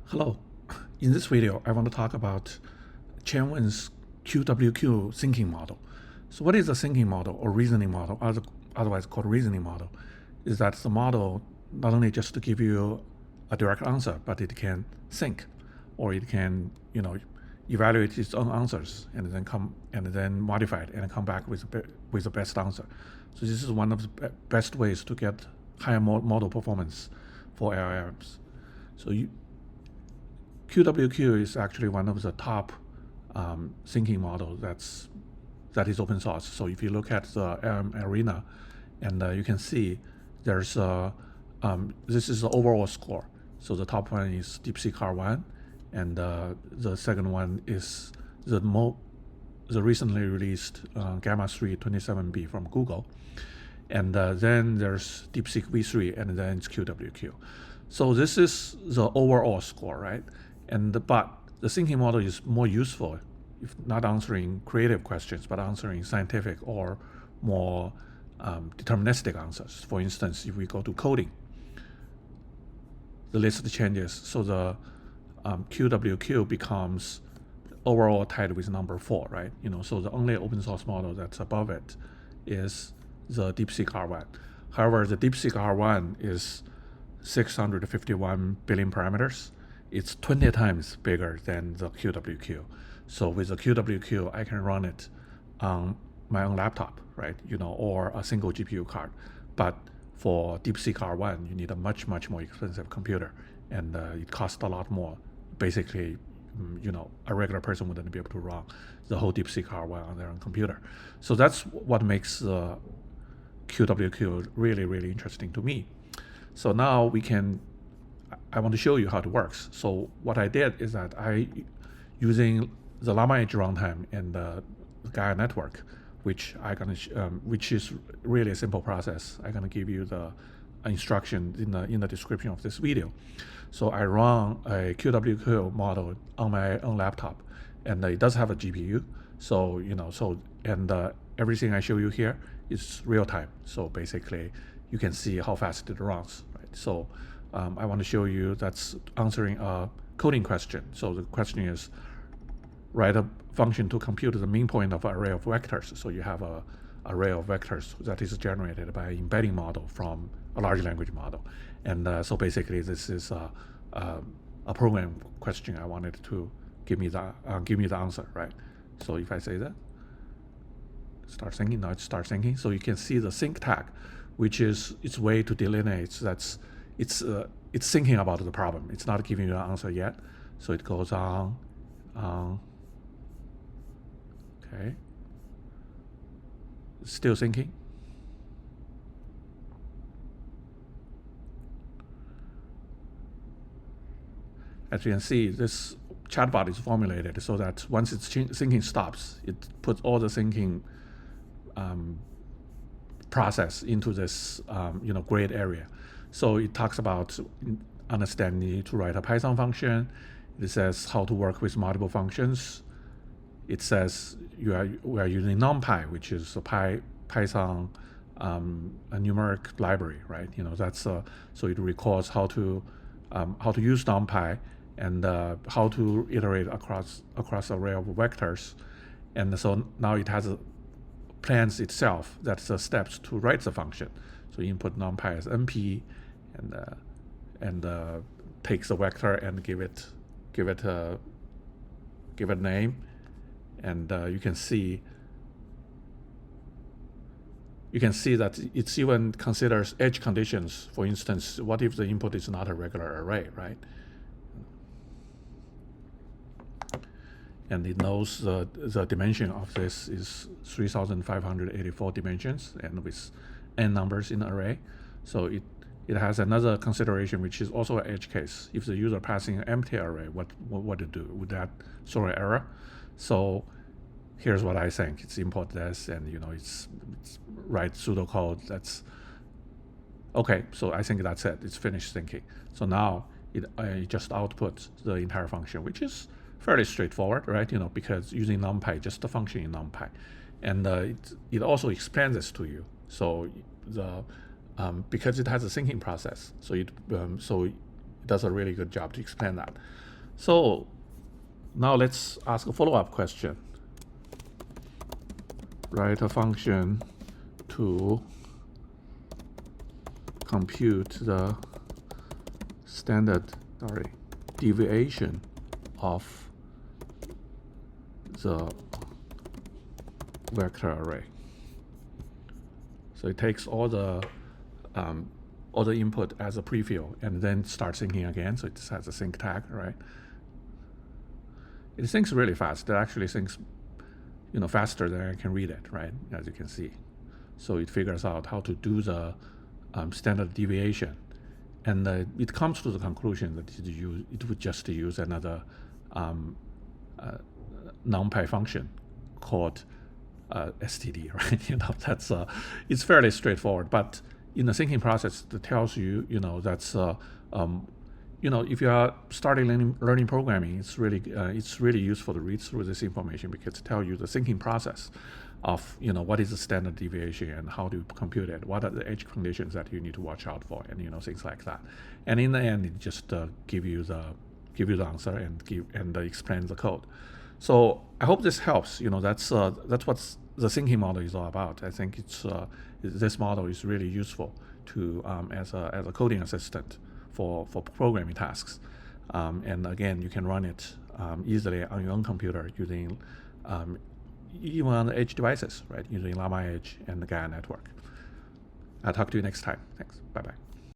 Hello. In this video, I want to talk about Chen-Wen's QwQ thinking model. So what is a thinking model or reasoning model, otherwise called reasoning model? Is that the model not only just to give you a direct answer, but it can think, or it can, evaluate its own answers and then modify it and come back with the best answer. So this is one of the best ways to get higher model performance for LLMs. So QwQ is actually one of the top thinking models that is open source. So if you look at the arena, and you can see there's this is the overall score. So the top one is DeepSeek R1, and the second one is the recently released Gamma 3 27B from Google, and then there's DeepSeek V3, and then it's QwQ. So this is the overall score, right? But the thinking model is more useful if not answering creative questions, but answering scientific or more deterministic answers. For instance, if we go to coding, the list changes. So the QwQ becomes overall tied with number 4, right? So the only open source model that's above it is the DeepSeek R1. However, the DeepSeek R1 is 651 billion parameters. It's 20 times bigger than the QwQ. So with the QwQ, I can run it on my own laptop, right? Or a single GPU card. But for DeepSeek R1, you need a much, much more expensive computer, and it costs a lot more. Basically, a regular person wouldn't be able to run the whole DeepSeek R1 on their own computer. So that's what makes the QwQ really, really interesting to me. So now I want to show you how it works. So what I did is that using the LlamaEdge runtime and the Gaia network, which is really a simple process. I'm gonna give you the instruction in the description of this video. So I run a QwQ model on my own laptop, and it does have a GPU. So everything I show you here is real time. So basically, you can see how fast it runs, right? So I want to show you that's answering a coding question. So the question is, write a function to compute the mean point of an array of vectors. So you have an array of vectors that is generated by an embedding model from a large language model. And so basically, this is a program question. I wanted to give me the answer, right? So if I say that, start thinking, now it starts thinking. So you can see the think tag, which is its way to delineate that it's thinking about the problem. It's not giving you an answer yet. So it goes on. Okay. Still thinking. As you can see, this chatbot is formulated so that once its thinking stops, it puts all the thinking process into this gray area. So it talks about understanding to write a Python function. It says how to work with multiple functions. It says we are using NumPy, which is a Python a numeric library, right? That's so it records how to use NumPy and how to iterate across array of vectors, and so now it has plans itself. That's the steps to write the function. So input NumPy as NP, and takes the vector and give it a name, and you can see that it even considers edge conditions. For instance, what if the input is not a regular array, right? And it knows the dimension of this is 3,584 dimensions, and with n numbers in the array. So it has another consideration, which is also an edge case. If the user passing an empty array, what to do? Would that throw an error? So here's what I think. It's import this, and it's write pseudocode. That's okay. So I think that's it. It's finished thinking. So now it just outputs the entire function, which is fairly straightforward, right? Because using NumPy, just the function in NumPy, and it also explains this to you. So because it has a thinking process, so it does a really good job to explain that. So now let's ask a follow-up question. Write a function to compute the standard deviation of the vector array. So it takes all the input as a prefill and then starts thinking again. So it has a sync tag, right? It thinks really fast. It actually thinks, faster than I can read it, right? As you can see. So it figures out how to do the standard deviation, and it comes to the conclusion that it would just use another NumPy function called std, right? That's it's fairly straightforward, but in the thinking process, it tells you, that's if you are starting learning programming, it's really useful to read through this information, because it tells you the thinking process of what is the standard deviation and how to compute it, what are the edge conditions that you need to watch out for, and things like that. And in the end, it just give you the answer and explain the code. So I hope this helps. That's what the thinking model is all about. I think this model is really useful to as a coding assistant for programming tasks. And again, you can run it easily on your own computer using even on the edge devices, right? Using LlamaEdge and the Gaia network. I'll talk to you next time. Thanks. Bye-bye.